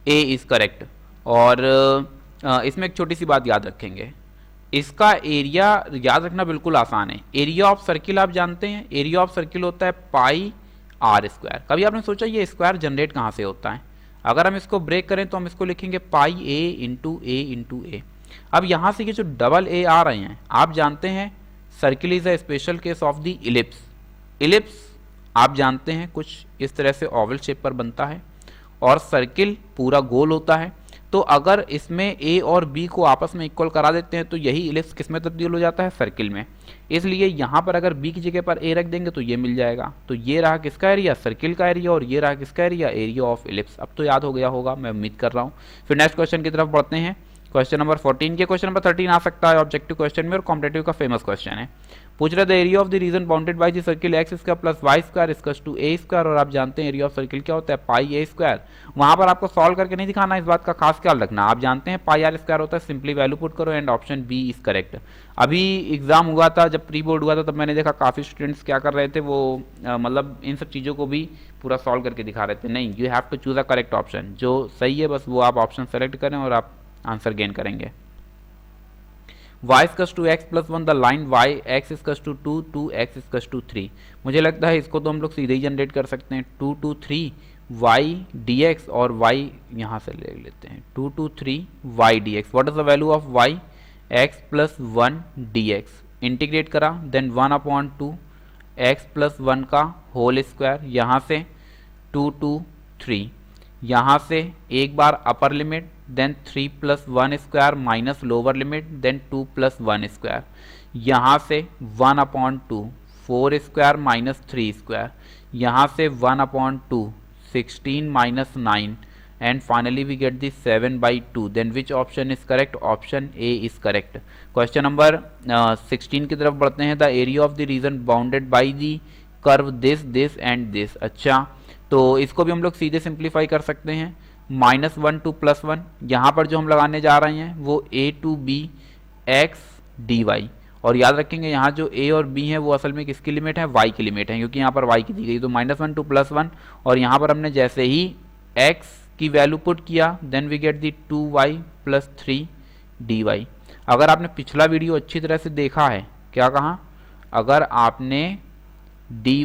A is correct. और इसमें एक छोटी सी बात याद रखेंगे, इसका एरिया याद रखना बिल्कुल आसान है। एरिया ऑफ सर्किल आप जानते हैं, एरिया ऑफ सर्किल होता है पाई आर स्क्वायर। कभी आपने सोचा ये स्क्वायर जनरेट कहाँ से होता है? अगर हम इसको ब्रेक करें तो हम इसको लिखेंगे पाई ए इंटू ए इंटू ए। अब यहाँ से ये जो डबल ए आ रहे हैं, आप जानते हैं circle is a special case of the ellipse. Ellipse आप जानते हैं कुछ इस तरह से ओवल शेप पर बनता है और सर्किल पूरा गोल होता है। तो अगर इसमें ए और बी को आपस में इक्वल करा देते हैं तो यही इलिप्स किस में तब्दील हो जाता है, सर्किल में। इसलिए यहाँ पर अगर बी की जगह पर ए रख देंगे तो ये मिल जाएगा। तो ये रहा किसका एरिया, सर्किल का एरिया, और ये रहा किसका एरिया, एरिया ऑफ इलिप्स। अब तो याद हो गया होगा, मैं उम्मीद कर रहा हूँ। फिर नेक्स्ट क्वेश्चन की तरफ बढ़ते हैं। क्वेश्चन नंबर 14 के क्वेश्चन नंबर 13 आ सकता है ऑब्जेक्टिव क्वेश्चन में, और कॉम्पिटेटिव का फेमस क्वेश्चन है। पूछ रहा था area of the region bounded by the circle X square plus Y square equals to A square, और आप जानते हैं एरिया ऑफ सर्किल क्या होता है, पाई ए स्क्वायर। वहां पर आपको सॉल्व करके नहीं दिखाना, इस बात का खास ख्याल रखना। आप जानते हैं पाई आर स्क्वायर होता है, सिंपली वैल्यू पुट करो and option B is correct. अभी एग्जाम हुआ था, जब प्री बोर्ड हुआ था, तब मैंने देखा काफी स्टूडेंट्स क्या कर रहे थे, वो मतलब इन सब चीजों को भी पूरा सॉल्व करके दिखा रहे थे। नहीं, you have to choose a correct option, जो सही है बस वो आप ऑप्शन सेलेक्ट करें और आप आंसर गेन करेंगे। y equals to X plus one, the line y x equals to 2, 2x equals to 3। मुझे लगता है इसको तो हम लोग सीधे ही जनरेट कर सकते हैं। 2 2 3 y dx, और y यहाँ से ले लेते हैं 2 2 3 y dx। What is the value of y, x plus 1 dx। Integrate करा, देन 1/2 x प्लस 1 का होल स्क्वायर, यहाँ से 2 2 3, यहाँ से एक बार upper limit, then 3 plus 1 square minus lower limit, then 2 plus 1 square, यहाँ से 1/2 4 स्क्वायर माइनस 3 स्क्वायर, यहाँ से 1/2 16 minus 9, and finally we get the 7/2। Then which option is correct, option A is correct. Question number 16 की तरफ बढ़ते हैं। The area of the region bounded by the curve this this and this. अच्छा, तो इसको भी हम लोग सीधे सिंप्लीफाई कर सकते हैं। -1 to +1, यहाँ पर जो हम लगाने जा रहे हैं वो a to b x dy, और याद रखेंगे यहाँ जो a और b है वो असल में किसकी लिमिट है, y की लिमिट है, क्योंकि यहाँ पर y की दी गई। तो -1 to +1, और यहाँ पर हमने जैसे ही x की वैल्यू पुट किया, then we get the 2y + 3 dy। अगर आपने पिछला वीडियो अच्छी तरह से देखा है, क्या कहा, अगर आपने dy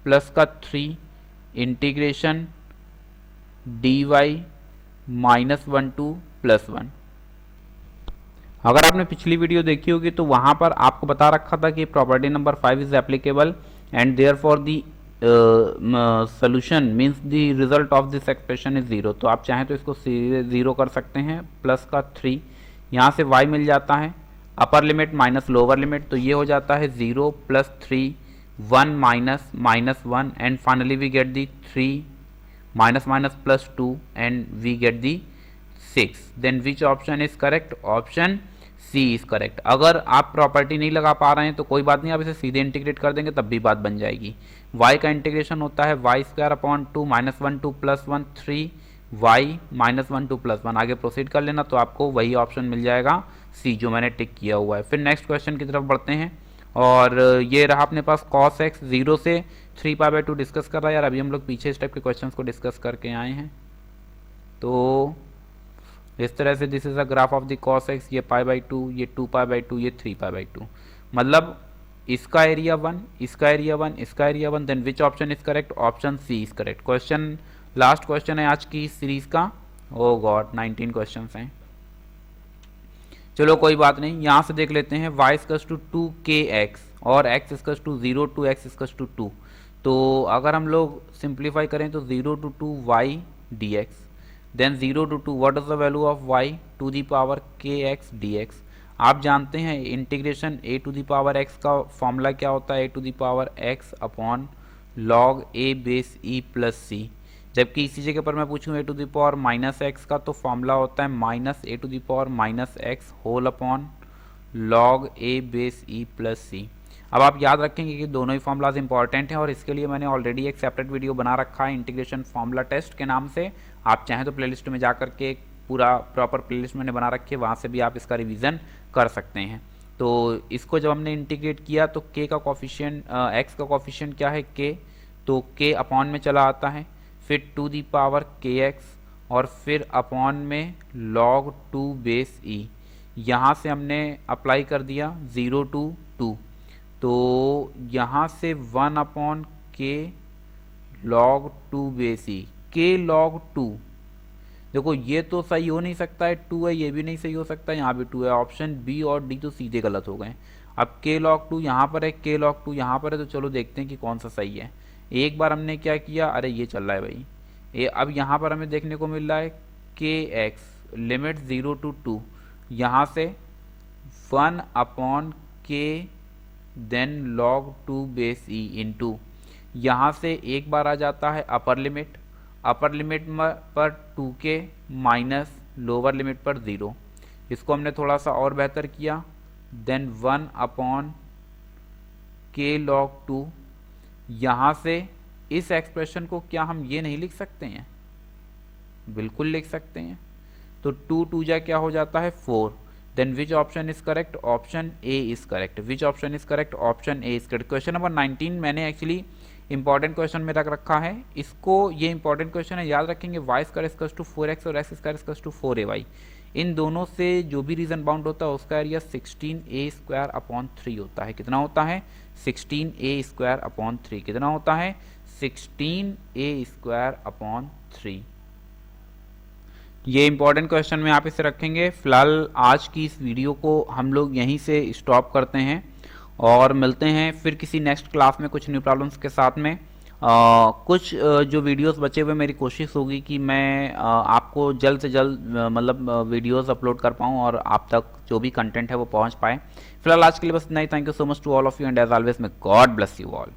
प्लस का 3 इंटीग्रेशन dy -1 to +1, अगर आपने पिछली वीडियो देखी होगी तो वहां पर आपको बता रखा था कि property number 5 is applicable and therefore the solution means the result of this expression is 0। तो आप चाहें तो इसको 0 कर सकते हैं। प्लस का 3, यहाँ से y मिल जाता है, upper limit minus lower limit, तो ये हो जाता है 0 + 3 1 -1, and finally we get the 3 -+ 2 and we get the 6। then which option is correct, option C is correct। अगर आप प्रॉपर्टी नहीं लगा पा रहे हैं तो कोई बात नहीं, आप इसे सीधे इंटीग्रेट कर देंगे तब भी बात बन जाएगी। y का इंटीग्रेशन होता है y² 1 to +1 3y -1 to +1। आगे प्रोसीड कर लेना तो आपको वही ऑप्शन मिल जाएगा C जो मैंने टिक किया हुआ है। फिर नेक्स्ट क्वेश्चन की तरफ बढ़ते हैं, और ये रहा अपने पास cos x 0 से 3π/2 डिस्कस कर रहा है। यार अभी हम लोग पीछे इस टाइप के क्वेश्चंस को डिस्कस करके आए हैं। तो इस तरह से this is a graph of the cos x, ये π/2, ये 2π/2, ये 3π/2, मतलब इसका एरिया 1, इसका एरिया 1, इसका area 1। Then which option is correct, option C is correct. Question last question है आज की सीरीज का। ओ गॉड 19 क्वेश्चन हैं, चलो कोई बात नहीं, यहाँ से देख लेते हैं। y = 2kx और x = 0 to x = 2। तो अगर हम लोग सिंप्लीफाई करें तो 0 to 2y dx, then 0 to 2 what is the value of y to the power kx dx। आप जानते हैं integration a to the power x का फॉर्मूला क्या होता है, a to the power x upon log a base e plus c। जबकि इसी जगह पर मैं पूछूं a to the power -x का, तो फॉर्मूला होता है -a to the power -x whole upon log a base e plus c। अब आप याद रखेंगे कि दोनों ही फॉर्मूलाज इंपॉर्टेंट हैं, और इसके लिए मैंने ऑलरेडी एक सेपरेट वीडियो बना रखा है इंटीग्रेशन फॉर्मूला टेस्ट के नाम से। आप चाहें तो प्लेलिस्ट में जा करके पूरा प्रॉपर प्लेलिस्ट मैंने बना रखी है, वहाँ से भी आप इसका रिवीजन कर सकते हैं। तो इसको जब हमने इंटीग्रेट किया तो k का कॉफिशिएंट, x का कॉफिशिएंट क्या है k, तो k अपॉन में चला आता है, फिर टू दी पावर kx, और फिर अपॉन में log 2 बेस e। यहाँ से हमने अप्लाई कर दिया 0 to 2, तो यहाँ से 1/k log 2 base e, k log 2। देखो ये तो सही हो नहीं सकता है, 2 है, ये भी नहीं सही हो सकता है, यहाँ भी 2 है। ऑप्शन बी और डी तो सीधे गलत हो गए। अब k log 2 यहाँ पर है, k log 2 यहाँ पर है, तो चलो देखते हैं कि कौन सा सही है। एक बार हमने क्या किया, अरे ये चल रहा है भाई, ये अब यहाँ पर हमें देखने को मिल रहा है के एक्स लिमिट 0 to 2, यहाँ से 1 upon K then log 2 base E into, यहाँ से एक बार आ जाता है अपर लिमिट पर 2k माइनस लोअर लिमिट पर 0। इसको हमने थोड़ा सा और बेहतर किया, देन 1 अपॉन के log 2। यहाँ से इस एक्सप्रेशन को क्या हम ये नहीं लिख सकते हैं? बिल्कुल लिख सकते हैं। तो 2 2 जा क्या हो जाता है 4। Then which option is correct? Option A is correct. Which option is correct? Option A is correct. Question number 19 मैंने एक्चुअली इंपॉर्टेंट क्वेश्चन में रख रखा है इसको, ये इंपॉर्टेंट क्वेश्चन है, याद रखेंगे। Y square equals to 4x और X square equals to 4ay, इन दोनों से जो भी रीजन बाउंड होता है उसका एरिया 16a स्क्वायर अपॉन 3 होता है। कितना होता है? 16a square upon 3। कितना होता है? 16a square upon 3। ये इंपॉर्टेंट क्वेश्चन में आप इसे रखेंगे। फिलहाल आज की इस वीडियो को हम लोग यहीं से स्टॉप करते हैं और मिलते हैं फिर किसी नेक्स्ट क्लास में कुछ न्यू प्रॉब्लम्स के साथ में। कुछ जो वीडियोस बचे हुए, मेरी कोशिश होगी कि मैं आपको जल्द से जल्द मतलब वीडियोस अपलोड कर पाऊँ और आप तक जो भी कंटेंट है वो पहुंच पाए। फिलहाल आज के लिए बस इतना ही। Thank you so much to all of you and as always may God bless you all.